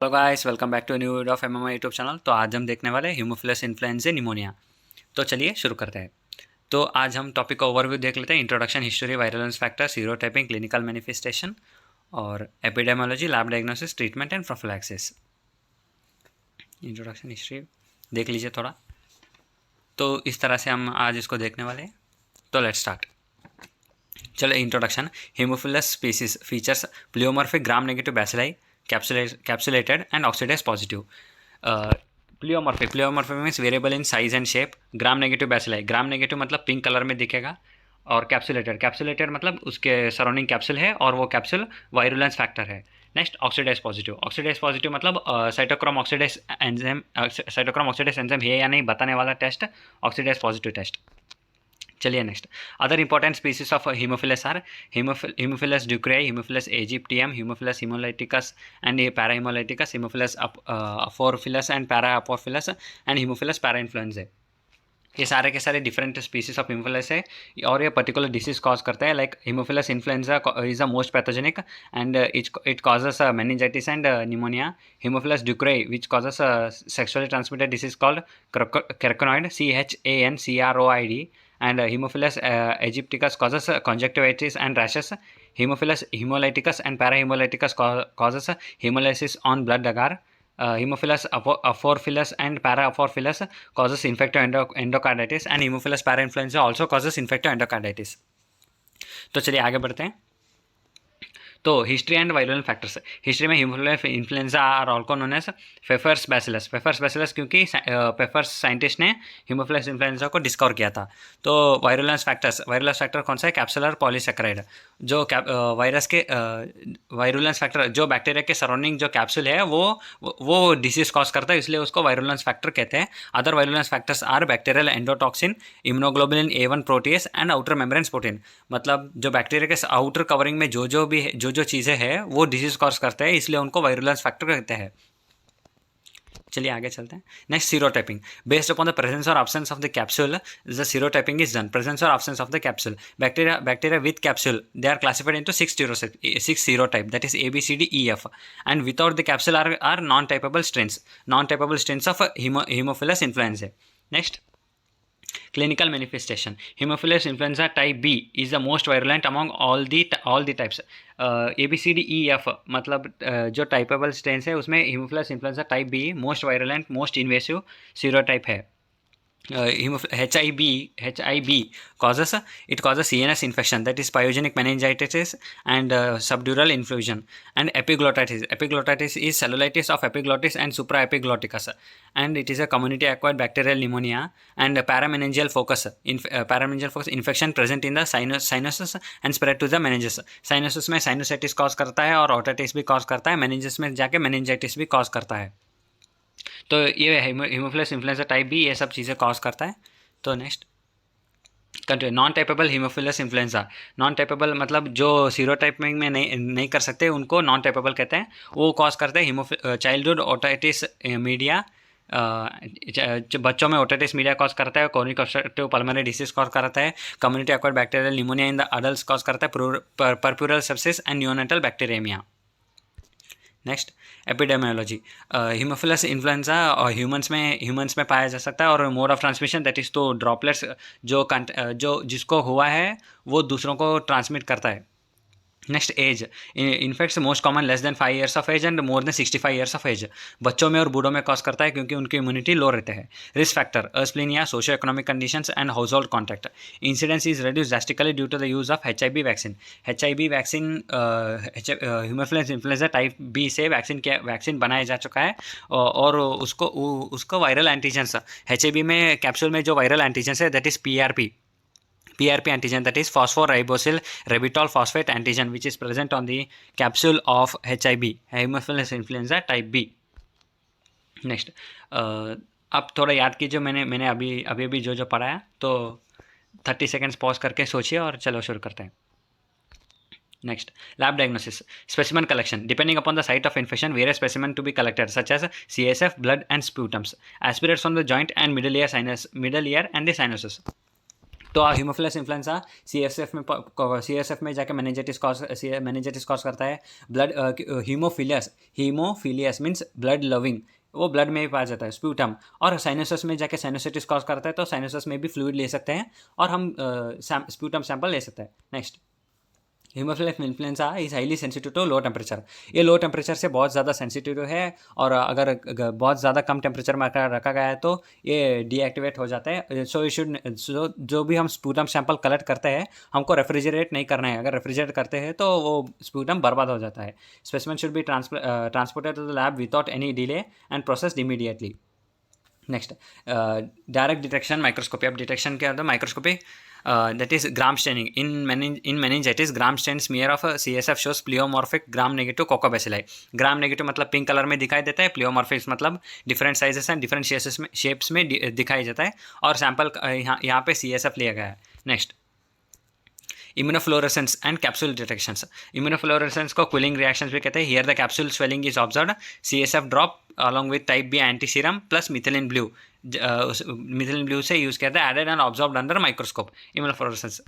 Hello guys, welcome back to new video of MMI YouTube channel. तो आज हम देखने वाले हैं हीमोफिलस इन्फ्लुएंजा निमोनिया। तो चलिए शुरू करते हैं। तो आज हम टॉपिक का ओवरव्यू देख लेते हैं। Introduction, history, virulence factor, serotyping, clinical manifestation और epidemiology, lab diagnosis, treatment and prophylaxis. Introduction, history देख लीजिए थोड़ा। तो इस तरह से हम आज इसको देखने वाले हैं। तो लेट्स स्टार्ट। चलो, introduction. Haemophilus species features pleomorphic gram negative bacilli, capsulated and oxidase positive. Pleomorphic means variable in size and shape. Gram negative bacilli, gram negative मतलब पिंक कलर में दिखेगा। और कैप्सुलेटेड मतलब उसके सराउंडिंग कैप्सूल है और वो कैप्सूल वायरुलेंस फैक्टर है। नेक्स्ट, ऑक्सीडाइज पॉजिटिव मतलब साइटोक्रोम ऑक्सीडाइज एंजाइम है या नहीं बताने वाला टेस्ट, ऑक्सीडाइज पॉजिटिव टेस्ट। चलिए next. Other important species of Haemophilus are Haemophilus ducreyi, Haemophilus aegyptius, Haemophilus haemolyticus and parahaemolyticus, Haemophilus aphrophilus and para aphrophilus and Haemophilus parainfluenzae. ये सारे के सारे डिफरेंट स्पीसीज ऑफ हीमोफिलस है और ये particular disease cause करता है। Like Haemophilus influenzae is the most pathogenic and it causes meningitis and pneumonia. Hemophilus ducreyi, which causes a sexually transmitted disease called carcinoid, CHANCROID. And Hemophilus aegypticus causes conjunctivitis and rashes. Hemophilus hemolyticus and parahemolyticus causes hemolysis on blood agar. Hemophilus aphorophilus and para-aphorophilus causes infective endocarditis, and Hemophilus parainfluenza also causes infective endocarditis. तो चलिए आगे बढ़ते हैं। तो history and viral factors. History में Haemophilus influenzae are also known as Pfeiffer's bacillus क्योंकि Pfeiffer's scientist ने Haemophilus influenzae को डिस्कवर किया था। तो वायरुलेंस फैक्टर कौन सा है? Capsular polysaccharide. जो वायरस के वायरुलेंस फैक्टर जो बैक्टीरिया के सराउंडिंग जो कैप्सूल है वो डिसीज कॉज करता है, इसलिए उसको वायरुलेंस फैक्टर कहते हैं। Other virulence factors are bacterial endotoxin, immunoglobulin A1 protease and outer membrane protein. मतलब जो बैक्टीरिया के आउटर कवरिंग में जो भी जो चीज़ें हैं वो डिजीज कॉज करते हैं, इसलिए उनको वायरुलेंस फैक्टर कहते हैं। चलिए आगे चलते हैं। Next, serotyping. Based upon the presence और absence of the capsule, the serotyping is done. Presence or absence of the capsule. Bacteria with capsule, they are classified into six serotype, that is A, B, C, D, E, F. And without the capsule are non-typable strains of Haemophilus influenzae. Next, clinical manifestation. Haemophilus influenza type B is the most virulent among all the types. A B C D E F मतलब जो टाइपेबल strain है उसमें Haemophilus influenzae type be most virulent, most invasive serotype है। HIV causes CNS infection, that is pyogenic meningitis and subdural infusion. And epiglottitis is cellulitis of epiglottis and supraepiglotticus, and it is a community acquired bacterial pneumonia. And parameningeal focus infection present in the sinuses and spread to the meninges. Sinuses में sinusitis cause करता है और otitis भी cause करता है, meninges में जाके meningitis भी cause करता है। तो ये हीमोफिलस इन्फ्लुएंजा टाइप भी ये सब चीज़ें कॉज करता है। तो next, non typeable Haemophilus influenzae. Non typeable मतलब जो सीरोटाइपिंग में नहीं कर सकते उनको नॉन टाइपेबल कहते हैं। वो कॉज करते हैं चाइल्डहुड ओटाइटिस मीडिया। बच्चों में ओटाइटिस मीडिया कॉज करता है, chronic obstructive pulmonary disease cause करता है, community acquired bacterial pneumonia in the adult cause करता है, puerperal sepsis and neonatal bacteraemia. Next, epidemiology. Haemophilus influenzae और ह्यूमंस में पाया जा सकता है और mode of transmission that is तो ड्रॉपलेट्स जो जिसको हुआ है वो दूसरों को ट्रांसमिट करता है। Next, age. Infects most common less than 5 years of age and more than 65 years of age. बच्चों में और बूढ़ों में कॉज करता है क्योंकि उनकी इम्यूनिटी लो रहते हैं। Risk factor asplenia, socio economic conditions and household contact. Incidence is reduce drastically due to the use of HIV vaccine. Haemophilus influenzae type B से वैक्सीन बनाया जा चुका है और उसको वायरल एंटीजेंस HIV में कैप्सूल में जो वायरल एंटीजेंस है that is PRP antigen, that is phosphoribosyl ribitol phosphate antigen, which is present on the capsule of HIV, Haemophilus influenza type B. Next, अब थोड़ा याद कीजिए मैंने अभी जो पढ़ाया, तो 30 seconds पॉज करके सोचिए और चलो शुरू करते हैं। Next, lab diagnosis. Specimen collection. Depending upon the site of infection, various specimens to be collected, such as CSF, blood, and sputums. Aspirates from the joint and middle ear and the sinuses. तो Haemophilus influenza CSF में जाके meningitis cause करता है। Blood हीमोफिलियस means blood loving, वो blood में भी पाया जाता है। स्प्यूटम और साइनोसिस में जाके साइनोसाइटिस कॉज करता है, तो साइनोसिस में भी फ्लूइड ले सकते हैं और हम स्प्यूटम सैंपल ले सकते हैं। Next, haemophilus influenzae is highly sensitive to low temperature. ये लो टेम्परेचर से बहुत ज़्यादा सेंसिटिव है, और अगर बहुत ज़्यादा कम टेम्परेचर में रखा गया है तो ये डीएक्टिवेट हो जाता है। सो यू शुड जो भी हम स्पूटम सैंपल कलेक्ट करते हैं हमको रेफ्रिजरेट नहीं करना है। अगर रेफ्रिजरेट करते हैं तो वो स्पूटम बर्बाद हो जाता है। Specimen should be transported to the lab without any delay and processed immediately. Next, direct detection microscopy. अब डिटेक्शन क्या होता है? Microscopy that is gram staining. In meningitis, gram stained smear of CSF shows pleomorphic gram negative coccobacilli. gram negative मतलब pink colour में दिखाई देता है, pleomorphic मतलब different sizes and different shapes में दिखाई देता है, और सैंपल यहाँ पे CSF लिया गया है। Next, immunofluorescence and capsule detections. Immunofluorescence को कूलिंग रिएक्शंस भी कहते हैं। Here the capsule swelling is observed, CSF drop along with type B antiserum plus methylene blue. Methylene blue से यूज किया था, added and observed under microscope. Immunofluorescence.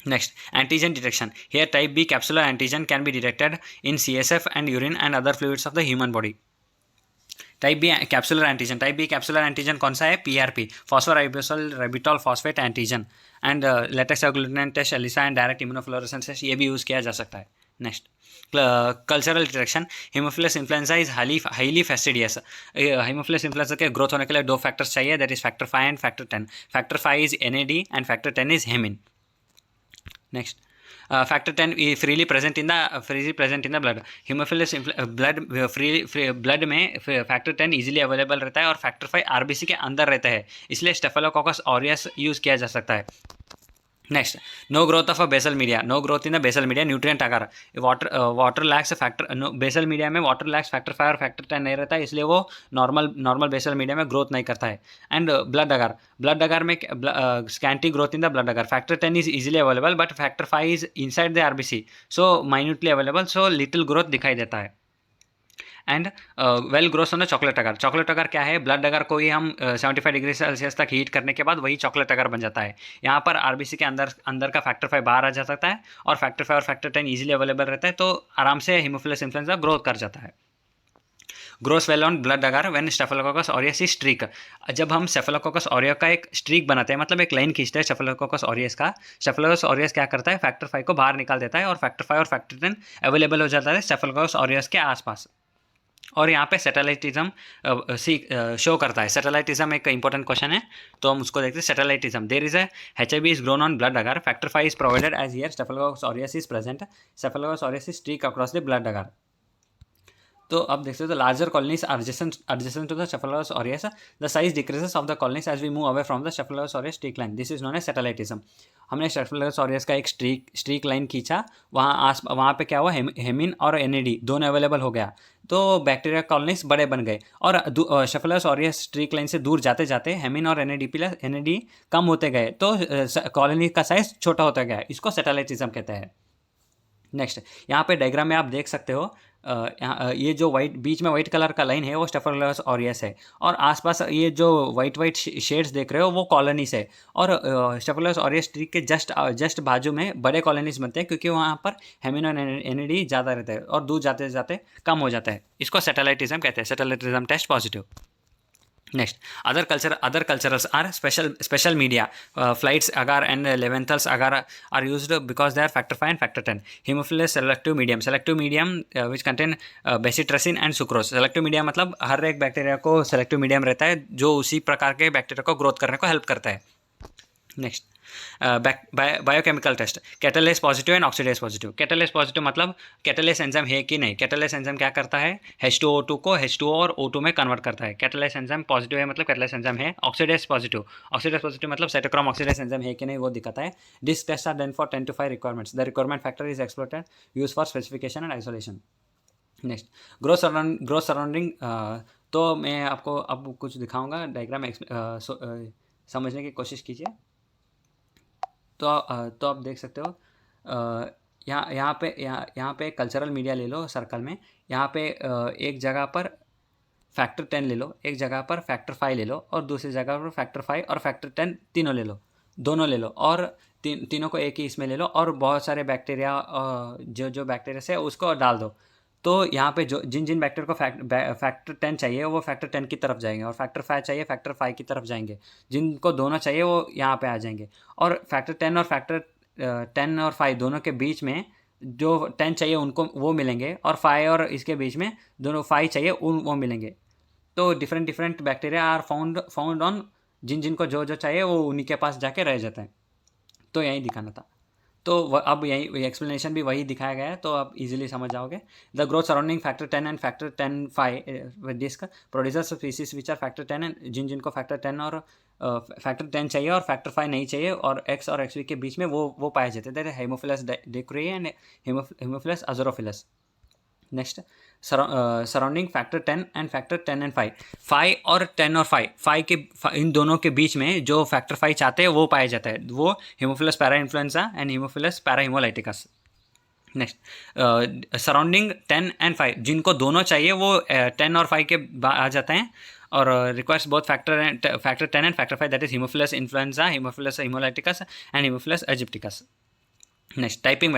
Next, antigen detection. Here type B capsular antigen can be detected in CSF and urine and other fluids of the human body. Type B capsular antigen. Type B capsular antigen कौन सा है? PRP, phosphoribosyl ribitol phosphate antigen. And latex agglutinant test, ELISA and direct immunofluorescence test, ये भी use किया जा सकता है। Next, cultural detection. Haemophilus influenzae is highly fastidious. Haemophilus influenzae के ग्रोथ होने के लिए 2 फैक्टर्स चाहिए, that is factor 5 and factor 10। Factor 5 is NAD and factor 10 is हेमिन। Next, factor 10 freely present in the blood. Haemophilus blood में factor 10 easily available रहता है, और factor 5 RBC के अंदर रहता है, इसलिए स्टेफिलोकोकस ऑरियस यूज़ किया जा सकता है। Next, no growth of a basal media. No growth in the basal media, nutrient agar water lacks factor, basal media में वाटर लैक्स फैक्टर 5 और फैक्टर 10 नहीं रहता है, इसलिए वो नॉर्मल बेसल मीडिया में ग्रोथ नहीं करता है। एंड ब्लड अगर में scanty growth in the blood agar. Factor 10 is easily available but factor 5 is inside the RBC, so minutely available, so little growth दिखाई देता है। And well growth on the chocolate अगर। Chocolate अगर क्या है? Blood अगर को ही हम 75 डिग्री सेल्सियस तक हीट करने के बाद वही चॉकलेट अगर बन जाता है। यहाँ पर RBC के अंदर का फैक्टर 5 बाहर आ जा सकता है, और फैक्टर 5 और फैक्टर 10 इजीली अवेलेबल रहता है, तो आराम से हीमोफिलस इन्फ्लुएंजा ग्रोथ कर जाता है। ग्रोस वेल ऑन ब्लड अगर when staphylococcus aureus is streak. जब हम स्टेफिलोकोकस ऑरियस का एक स्ट्रीक बनाते हैं, मतलब एक लाइन खींचते हैं स्टेफिलोकोकस ऑरियस का, स्टेफिलोकोकस ऑरियस क्या करता है? फैक्टर 5 को बाहर निकाल देता है, और फैक्टर 5 और फैक्टर 10 अवेलेबल हो जाता है स्टेफिलोकोकस ऑरियस के आसपास। और यहाँ पे सैटेलाइटिज्म शो करता है। सैटेलाइटिज्म एक इंपॉर्टेंट क्वेश्चन है, तो हम उसको देखते हैं। Satellitism, there is HIV is grown on blood agar, factor 5 is provided as here Staphylococcus aureus is present, Staphylococcus aureus is streak across the blood agar. तो अब देखते हो, तो larger colonies adjacent to the Staphylococcus aureus, the size decreases of the colonies as we move away from the Staphylococcus aureus streak line. This is known as satellitism. हमने Staphylococcus aureus का एक streak line खींचा, वहाँ पे क्या हुआ? हेमिन और NAD दोनों अवेलेबल हो गया, तो बैक्टीरिया कॉलोनीज बड़े बन गए, और Staphylococcus aureus स्ट्रीक लाइन से दूर जाते जाते हेमिन और NAD कम होते गए, तो कॉलोनी का साइज छोटा होता गया। इसको सैटेलाइटिज्म कहते हैं। नेक्स्ट, यहाँ पे डायग्राम में आप देख सकते हो, ये जो बीच में वाइट कलर का लाइन है वो स्टेफिलोकोकस ऑरियस है, और आसपास ये जो वाइट शेड्स देख रहे हो वो कॉलोनीज है, और स्टेफिलोकोकस ऑरियस ट्री के जस्ट बाजू में बड़े कॉलोनीज बनते हैं, क्योंकि वहाँ पर हेमिन और NAD ज़्यादा रहता है, और दूर जाते जाते कम हो जाता है। इसको सैटेलाइटिज्म कहते हैं। Satellitism test positive. Next, other cultures are special media. Flights agar and Levanthal's agar are used because they are factor 5 and factor 10. Hemophilus selective medium which contain bacitracin and sucrose. Selective medium मतलब हर एक bacteria को selective medium रहता है, जो उसी प्रकार के bacteria को ग्रोथ करने को हेल्प करता है। Next, biochemical test, catalase positive and oxidase positive. Catalase positive मतलब कैटालेस एंजाइम है कि नहीं। कैटालेस एंजाइम क्या करता है? H2O2 को H2O और O2 में कन्वर्ट करता है। कैटालेस एंजाइम पॉजिटिव है मतलब कैटालेस एंजाइम है। ऑक्सीडेस पॉजिटिव मतलब साइटोक्रोम ऑक्सीडेस एंजाइम है कि नहीं वो दिखाता है। This test are done for 10 to 5 requirements. The requirement factor is explored use for specification and isolation. Next, growth surrounding. तो मैं आपको अब कुछ दिखाऊंगा, डायग्राम समझने की कोशिश कीजिए। तो आप देख सकते हो, यहाँ पे कल्चरल मीडिया ले लो सर्कल में। यहाँ पे एक जगह पर फैक्टर 10 ले लो, एक जगह पर फैक्टर 5 ले लो, और दूसरी जगह पर फैक्टर 5 और फैक्टर 10 तीनों ले लो। दोनों ले लो और तीनों को एक ही इसमें ले लो और बहुत सारे बैक्टीरिया जो बैक्टीरिया से उसको डाल दो। तो यहाँ पे जो जिन जिन बैक्टीरिया को फैक्टर 10 चाहिए वो फैक्टर 10 की तरफ जाएंगे, और फैक्टर 5 चाहिए फैक्टर 5 की तरफ जाएंगे। जिनको दोनों चाहिए वो यहाँ पे आ जाएंगे। और फैक्टर 10 और फैक्टर 10 और 5 दोनों के बीच में जो 10 चाहिए उनको वो मिलेंगे, और 5 और इसके बीच में दोनों 5 चाहिए वो मिलेंगे। तो different different bacteria are found on, जिन जिनको जो जो चाहिए वो उन्हीं के पास जाके रह जाता है। तो यही दिखाना था। तो अब यही एक्सप्लेनेशन भी वही दिखाया गया है, तो आप इजीली समझ जाओगे। The growth surrounding factor 10 and factor 10 5 disc producers species which are factor 10 and जिनको फैक्टर 10 और फैक्टर 10 चाहिए और फैक्टर 5 नहीं चाहिए, और एक्स और एक्सवी के बीच में वो पाए जाते हैं, दैट है Haemophilus ducreyi and Haemophilus aphrophilus. Next surrounding factor 10 and factor 10 and 5 और 10 और 5 के इन दोनों के बीच में जो फैक्टर 5 चाहते हैं वो पाया जाता है, वो Haemophilus para influenzae and Haemophilus para haemolyticus. Next surrounding 10 and 5 जिनको दोनों चाहिए वो 10 और 5 के आ जाते हैं, और requires both factor 10 and factor 5, that is Haemophilus influenzae, Haemophilus haemolyticus and Haemophilus aegyptius. Next typing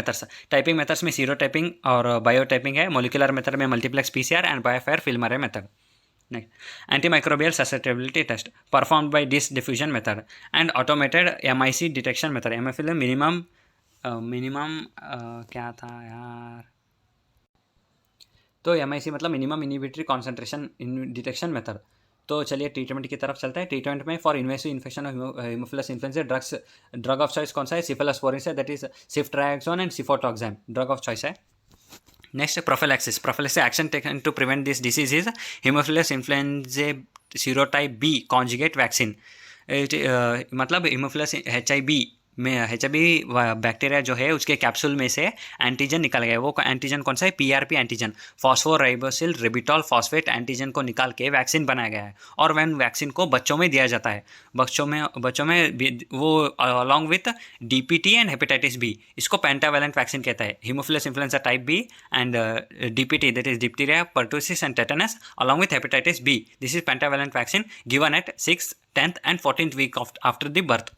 methods में सीरो टाइपिंग और बायो टाइपिंग है। मोलिकुलर मेथड में multiplex PCR and BioFire FilmArray method. Next antimicrobial susceptibility test performed by disc diffusion method and automated MIC detection method. MIC minimum क्या था यार, तो MIC मतलब minimum inhibitory concentration detection method. तो चलिए treatment की तरफ चलते हैं। ट्रीटमेंट में for invasive infection of Haemophilus influenzae drug of choice कौन सा है? सिफेलोस्पोरिन से, that is ceftriaxone and cefotaxime drug of choice है। Next prophylaxis action taken to prevent this disease is Haemophilus influenzae serotype B conjugate vaccine. मतलब Haemophilus HIV में HIV bacteria जो है उसके कैप्सूल में से एंटीजन निकल गया। वो एंटीजन कौन सा है? PRP एंटीजन, फॉस्फोराइबोसिल रिबिटॉल फॉस्फेट एंटीजन को निकाल के वैक्सीन बनाया गया है। और वैन वैक्सीन को बच्चों में दिया जाता है, बच्चों में वो along with DPT and hepatitis B, इसको पेंटावेलेंट वैक्सीन कहता है। Haemophilus influenzae type B and DPT, that is diphtheria, pertussis and tetanus along with hepatitis B, this is pentavalent vaccine given at 6th, 10th and 14th week after the birth.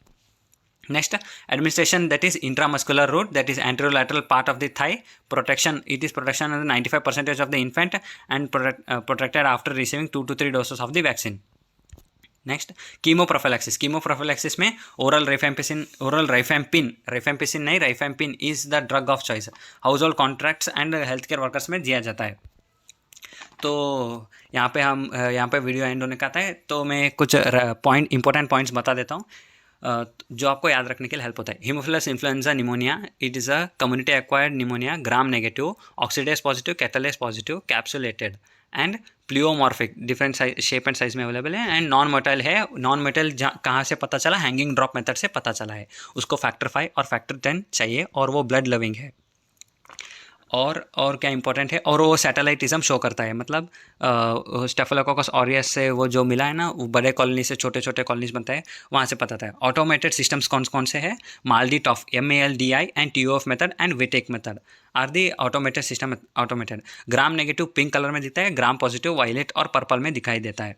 Next, administration, that is intramuscular route, that is anterolateral part of the thigh. Protection, it is protection of 95% of the infant and protected after receiving 2 to 3 doses of the vaccine. Next, chemoprophylaxis में oral rifampin is the drug of choice. Household contracts and healthcare workers में दिया जाता है। तो यहाँ पे video and होने का है, तो मैं कुछ इंपॉर्टेंट पॉइंट्स बता देता हूँ जो आपको याद रखने के लिए हेल्प होता है। Haemophilus influenza pneumonia, it is a community acquired pneumonia, gram negative, oxidase positive, catalase positive, capsulated and pleomorphic, different shape and size में अवेलेबल है एंड नॉन मोटाइल है। नॉन मोटाइल कहाँ से पता चला? हैंगिंग ड्रॉप मेथड से पता चला है। उसको फैक्टर 5 और फैक्टर 10 चाहिए और वो ब्लड लविंग है। और क्या इंपॉर्टेंट है, और वो सैटेलाइटिज्म शो करता है, मतलब स्टेफिलोकोकस ऑरियस से वो जो मिला है ना, वो बड़े कॉलोनी से छोटे छोटे कॉलोनीज बनता है, वहाँ से पता था। ऑटोमेटेड सिस्टम्स कौन से है? MALDI TOF, MALDI and TOF method and Vitek method are the automated system. Automated gram negative pink colour में दिखता है, ग्राम पॉजिटिव वायलेट और पर्पल में दिखाई देता है।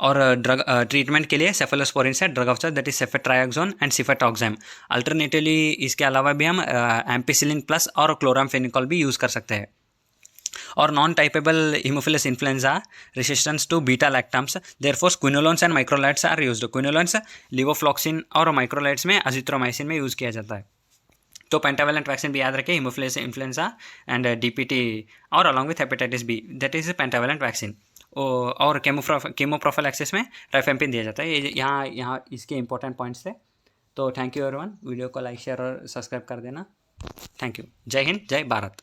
और ड्रग ट्रीटमेंट के लिए सेफेलोस्पोरिन से drug of choice, that is ceftriaxone and cefotaxime. Alternatively इसके अलावा भी हम एम्पिसिलिन प्लस और क्लोरामफेनिकॉल भी यूज़ कर सकते हैं। और non typeable Haemophilus influenzae resistance to beta lactams, therefore quinolones and macrolides are used. Quinolones levofloxacin और माइक्रोलाइट्स में अजिथ्रोमाइसिन में यूज़ किया जाता है। तो पेंटावेलेंट वैक्सीन भी याद रखें, हीमोफिलस इन्फ्लुएंजा एंड DPT और along with hepatitis B, that is pentavalent vaccine. और केमोप्रोफिलैक्सिस में राइफेम्पिन दिया जाता है। ये यहाँ इसके इंपॉर्टेंट पॉइंट्स थे। तो थैंक यू एवरीवन, वीडियो को लाइक शेयर और सब्सक्राइब कर देना। Thank you. जय हिंद, जय भारत।